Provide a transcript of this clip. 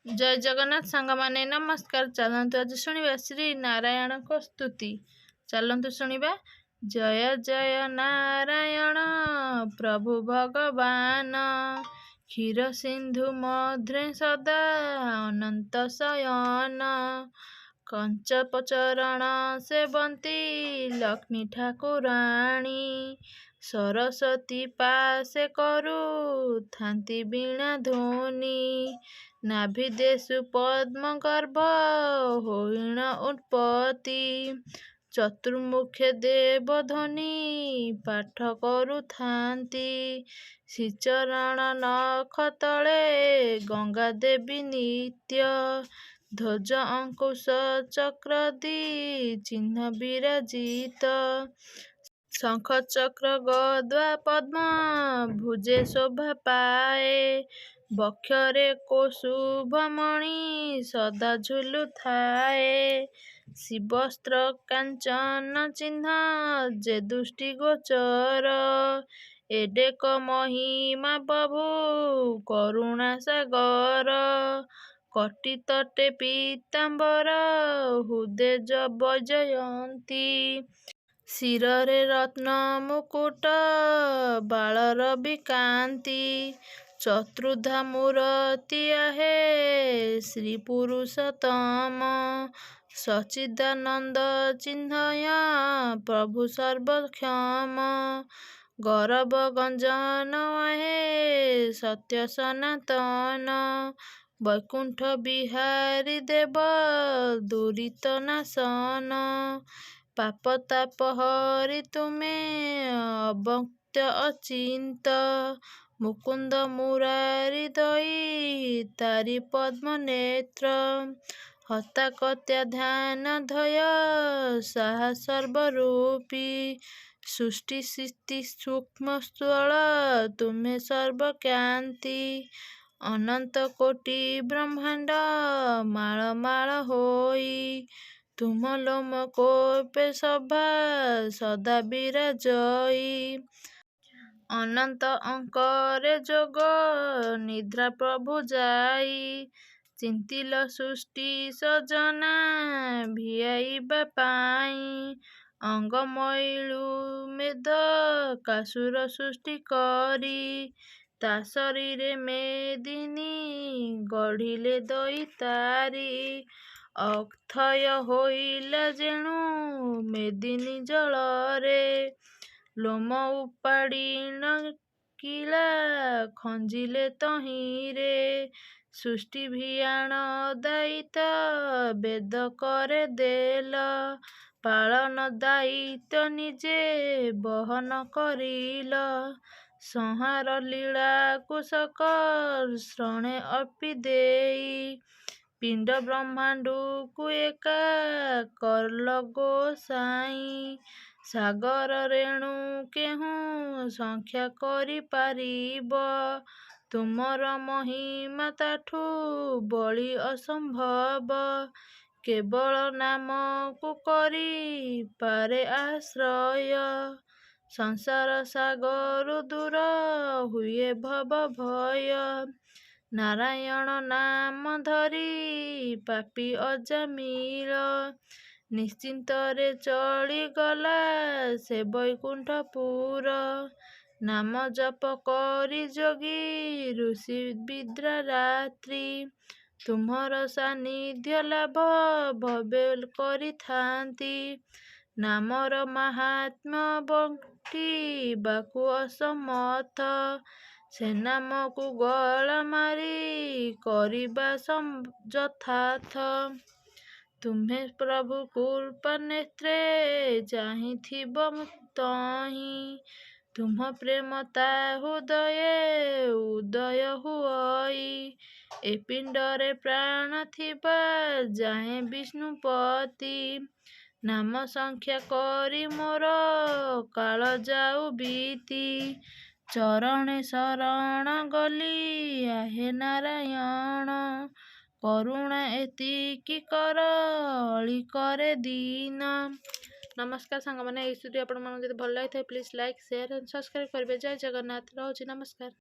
जय जगन्नाथ सांगमाने नमस्कार। चलतु आज शुणा श्री नारायण को स्तुति। चलतु शुणा। जय जय नारायण प्रभु भगवान, क्षीर सिंधु मध्रे सदा अनंत शयन, कंचपचरण सेवंती लक्ष्मी ठाकुराणी, सरस्वती पासे करू थांती बीणा ध्वनि, नाभिदेशु पद्म गर्भ होइण उत्पत्ति, चतुर्मुखे देवध्वनि पाठ करुथांती, श्रीचरण नख तले गंगा देवी नित्य, ध्वज अंकुश चक्रदी चिन्ह विराजित, शंख चक्र गदा पद्म भुजे शोभा पाए, बक्षरे कौशुभमणि सदा झुलुथाए, शिवस्त्र कांचन चिन्ह जे दृष्टि गोचर, एडेक महिमा प्रभु करुणा सागर, कटी तटे पीतांबर हृदे वैजयंती, शिरे रत्न मुकुट बालर विकांति, चतुर्धा मूर्ति आहे श्री पुरुषोत्तम, सच्चिदानंद चिन्हय प्रभु सर्वक्षम, गौरव गंजन आहे सत्य सनातन, वैकुंठ बिहारी देव दुरित नाशन, पाप ताप हरि तुमे अव्यक्त अचिंत, मुकुंद मुरारी दई तारी पद्म नेत्र, हता कत्या ध्यान धय साहा सर्वरूपी, सृष्टि सृष्टि सूक्ष्म स्थूल तुम्हें सर्वज्ञान्ति, अनंत कोटि ब्रह्मांड माळ माळ होई, तुम लोम कोपे सभा सदा विराजई, अनंत अंकरे जोग निद्रा प्रभु जाई, चिंतिल सृष्टि सजना भियाइबा पाई, अंग मईलु मेध कासुर सृष्टि करी, ता शरीरे मेदिनी गढ़िले दई तारी, अक्षय होइला जेणु मेदिनी जलरे, लोम उपाड़ी नकिला खंजिले तहिरे, सृष्टि भियाण दायित्व वेद करे देल, पालन दायित्व निजे बहन करिल, संहार लीला कुशक श्रणे अर्पी देई, पिंड ब्रह्मांड को एका करल गोसाई, सागर रेणु केहूँ संख्या करि पारिब, तुमर महिमा ताठू बड़ी असंभव, केवल नाम को करी पारे आश्रय, संसार सागर दूर हुए भव भय, नारायण नाम धरी पापी अजामिल, निश्चिंतरे चली गला से वैकुंठपुर, नाम जप करी जोगी ऋषि विद्रा रात्रि, तुम्हर सानिध्य लाभ भवे करिथांती, नामर महात्म्य बंटी बाकु असमर्थ, से नाम को गला मारी करिबा यथार्थ, तुम्हें प्रभु कृपा नेत्रे चाहिथिब तहि, तुम प्रेम ता हृदये उदय हुई, ए पिंडरे प्राण थिबा जाए विष्णुपति, नाम संख्या करी मोर काल जाऊ बीती, चरणे शरण गली आहे नारायण, करुणा एतिकी कर अली करे दीन। नमस्कार सांग मैंने स्टूडियो आपण मन जदि भल लगी please like share and subscribe करेंगे। जय जगन्नाथ। रहुछि नमस्कार।